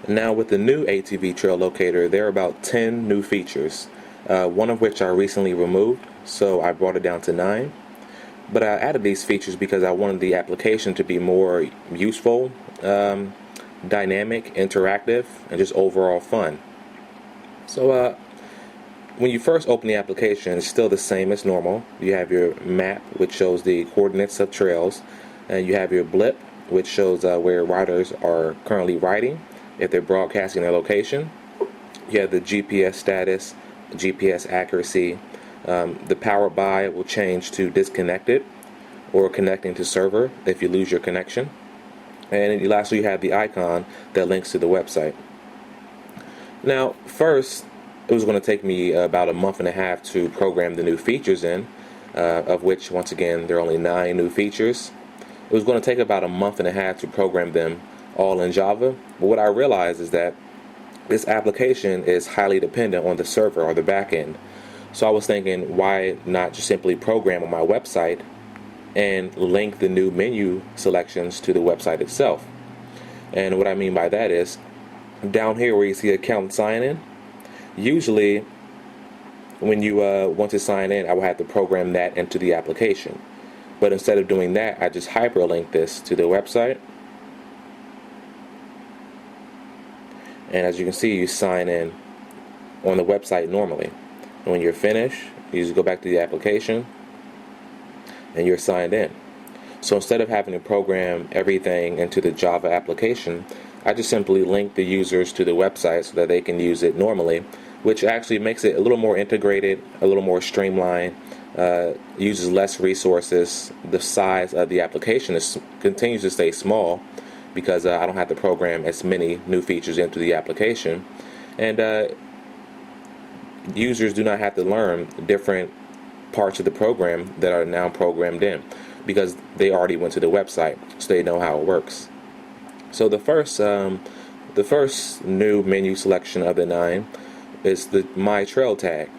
Now with the new ATV Trail Locator, there are about 10 new features, one of which I recently removed, so I brought it down to 9. But I added these features because I wanted the application to be more useful, dynamic, interactive, and just overall fun. So when you first open the application, it's still the same as normal. You have your map, which shows the coordinates of trails, and you have your blip, which shows where riders are currently riding, if they're broadcasting their location. You have the GPS status, GPS accuracy. The powered by will change to disconnected or connecting to server if you lose your connection. And lastly, you have the icon that links to the website. Now, first, it was going to take me about a month and a half to program the new features in, of which, once again, there are only 9 new features. It was going to take about a month and a half to program them all in Java, but what I realized is that this application is highly dependent on the server or the backend. So I was thinking, why not just simply program on my website and link the new menu selections to the website itself? And what I mean by that is, down here where you see account sign in, usually when you want to sign in, I will have to program that into the application. But instead of doing that, I just hyperlink this to the website. And as you can see, you sign in on the website normally. And when you're finished, you just go back to the application and you're signed in. So instead of having to program everything into the Java application, I just simply link the users to the website so that they can use it normally, which actually makes it a little more integrated, a little more streamlined, uses less resources. The size of the application continues to stay small because I don't have to program as many new features into the application. And users do not have to learn different parts of the program that are now programmed in because they already went to the website, so they know how it works. So the first new menu selection of the 9 is the My Trail tag.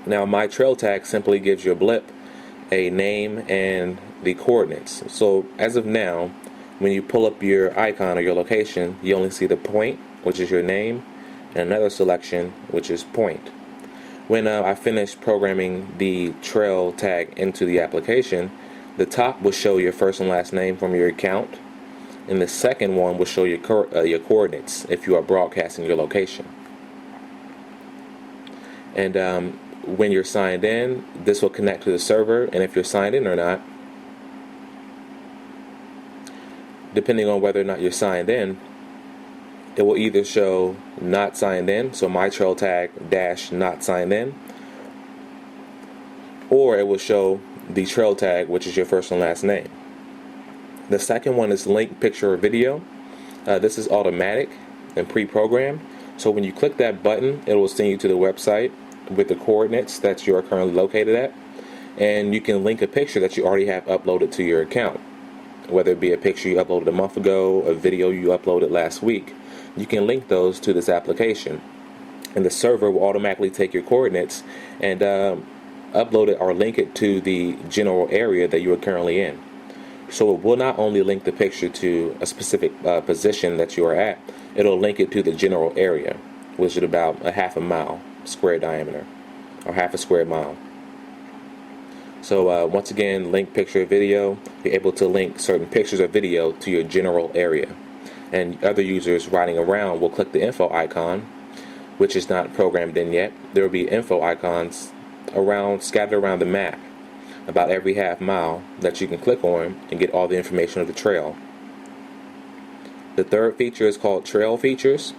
Now, My Trail tag simply gives your blip a name and the coordinates. So as of now, when you pull up your icon or your location, you only see the point, which is your name, and another selection, which is point. When I finish programming the trail tag into the application, the top will show your first and last name from your account, and the second one will show your coordinates if you are broadcasting your location. And when you're signed in, this will connect to the server, and if you're signed in or not, depending on whether or not you're signed in, it will either show not signed in, so my trail tag dash not signed in, or it will show the trail tag, which is your first and last name. The second one is link picture or video. This is automatic and pre-programmed, so when you click that button, it will send you to the website with the coordinates that you are currently located at, and you can link a picture that you already have uploaded to your account, whether it be a picture you uploaded a month ago, a video you uploaded last week. You can link those to this application, and the server will automatically take your coordinates and upload it or link it to the general area that you are currently in. So it will not only link the picture to a specific position that you are at, it'll link it to the general area, which is about a half a mile square diameter, or half a square mile. So once again, link picture or video, you're able to link certain pictures or video to your general area. And other users riding around will click the info icon, which is not programmed in yet. There will be info icons scattered around the map about every half mile that you can click on and get all the information of the trail. The third feature is called Trail Features.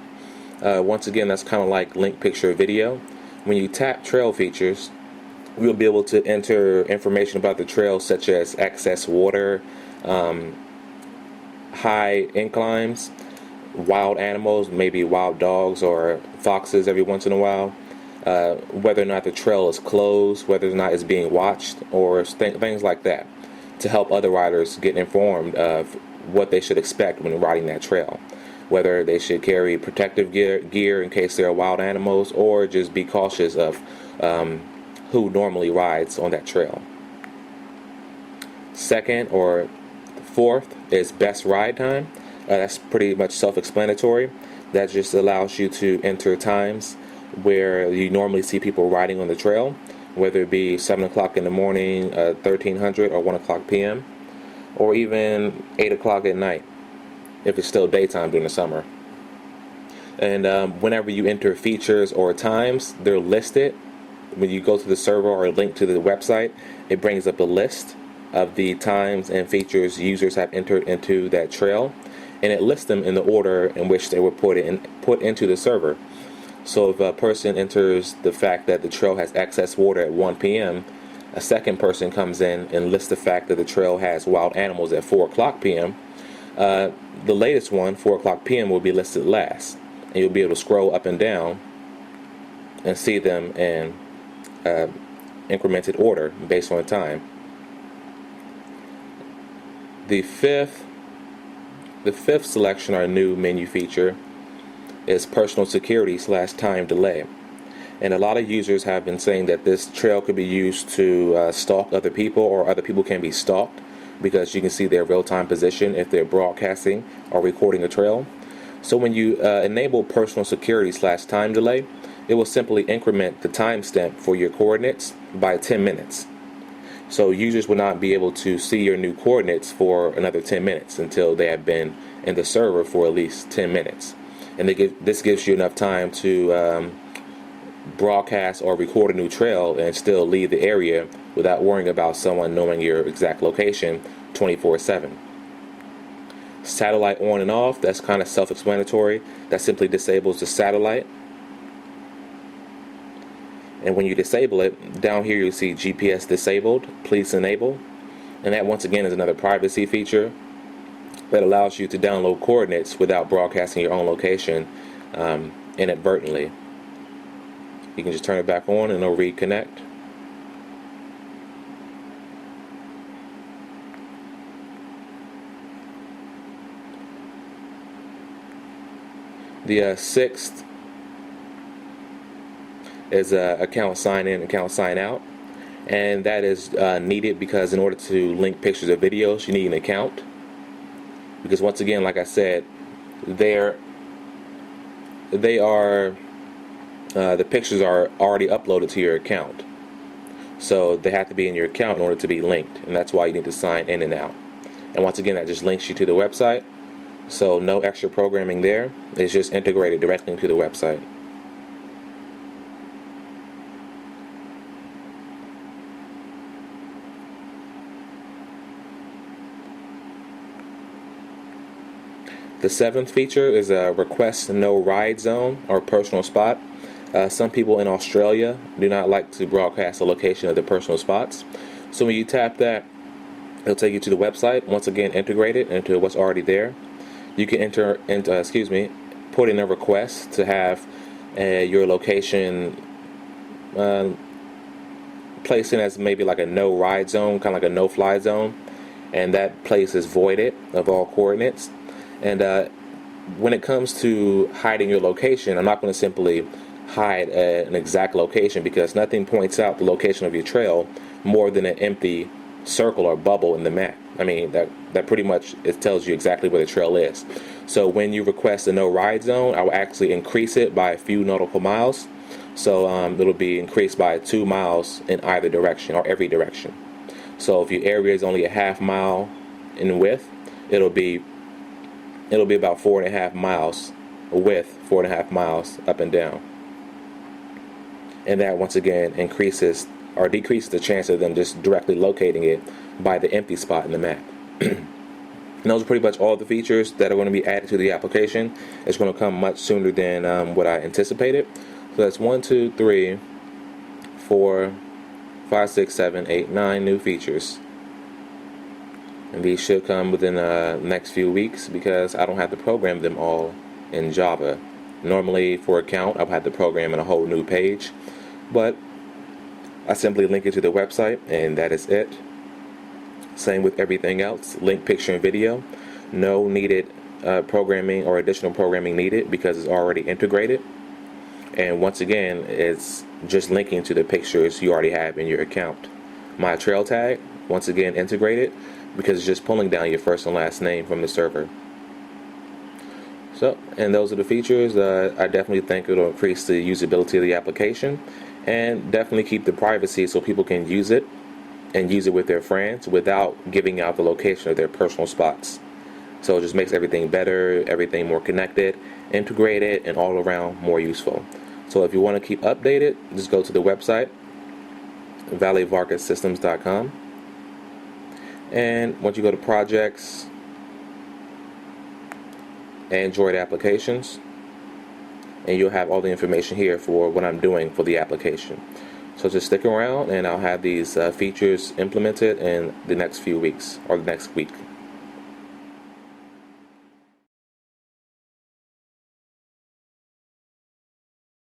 Once again, that's kind of like link picture or video. When you tap Trail Features, we'll be able to enter information about the trail, such as excess water, high inclines, wild animals, maybe wild dogs or foxes every once in a while, whether or not the trail is closed, whether or not it's being watched, or things like that, to help other riders get informed of what they should expect when riding that trail, whether they should carry protective gear in case there are wild animals, or just be cautious of who normally rides on that trail. Second or fourth is best ride time. That's pretty much self-explanatory. That just allows you to enter times where you normally see people riding on the trail, whether it be 7 o'clock in the morning, 1300, or 1 o'clock p.m., or even 8 o'clock at night, if it's still daytime during the summer. And whenever you enter features or times, they're listed. When you go to the server or link to the website, it brings up a list of the times and features users have entered into that trail, and it lists them in the order in which they were put into the server. So if a person enters the fact that the trail has excess water at 1 p.m., a second person comes in and lists the fact that the trail has wild animals at 4 o'clock p.m., the latest one, 4 o'clock p.m., will be listed last. And you'll be able to scroll up and down and see them in incremented order based on time. The fifth selection, our new menu feature, is personal security / time delay. And a lot of users have been saying that this trail could be used to stalk other people, or other people can be stalked, because you can see their real-time position if they're broadcasting or recording a trail. So when you enable personal security / time delay, it will simply increment the timestamp for your coordinates by 10 minutes. So users will not be able to see your new coordinates for another 10 minutes until they have been in the server for at least 10 minutes. And this gives you enough time to broadcast or record a new trail and still leave the area without worrying about someone knowing your exact location 24/7. Satellite on and off, that's kind of self-explanatory. That simply disables the satellite. And when you disable it, down here you'll see GPS disabled, please enable. And that once again is another privacy feature that allows you to download coordinates without broadcasting your own location inadvertently. You can just turn it back on and it'll reconnect. The sixth is account sign in, account sign out, and that is needed because in order to link pictures or videos, you need an account. Because once again, like I said, they are the pictures are already uploaded to your account, so they have to be in your account in order to be linked, and that's why you need to sign in and out. And once again, that just links you to the website, so no extra programming there. It's just integrated directly into the website. The seventh feature is a request no ride zone or personal spot. Some people in Australia do not like to broadcast the location of their personal spots. So when you tap that, it'll take you to the website, once again integrated into what's already there. You can put in a request to have your location placed in as maybe like a no ride zone, kind of like a no fly zone, and that place is voided of all coordinates. And when it comes to hiding your location, I'm not going to simply hide an exact location, because nothing points out the location of your trail more than an empty circle or bubble in the map. I mean, that pretty much, it tells you exactly where the trail is. So when you request a no ride zone, I will actually increase it by a few nautical miles. So it'll be increased by 2 miles in either direction or every direction. So if your area is only a half mile in width, it'll be about 4.5 miles width, 4.5 miles up and down. And that once again increases or decreases the chance of them just directly locating it by the empty spot in the map. And those are pretty much all the features that are going to be added to the application. It's going to come much sooner than what I anticipated. So that's 1, 2, 3, 4, 5, 6, 7, 8, 9 new features. And these should come within the next few weeks, because I don't have to program them all in Java. Normally for account, I'll have to program in a whole new page, but I simply link it to the website and that is it. Same with everything else. Link picture and video. No needed programming or additional programming needed, because it's already integrated. And once again, it's just linking to the pictures you already have in your account. My trail tag, once again integrated, because it's just pulling down your first and last name from the server. So, and those are the features. I definitely think it'll increase the usability of the application and definitely keep the privacy so people can use it and use it with their friends without giving out the location of their personal spots. So it just makes everything better, everything more connected, integrated, and all around more useful. So if you want to keep updated, just go to the website, valleyvargassystems.com. And once you go to projects, Android applications, and you'll have all the information here for what I'm doing for the application. So just stick around and I'll have these features implemented in the next few weeks or the next week.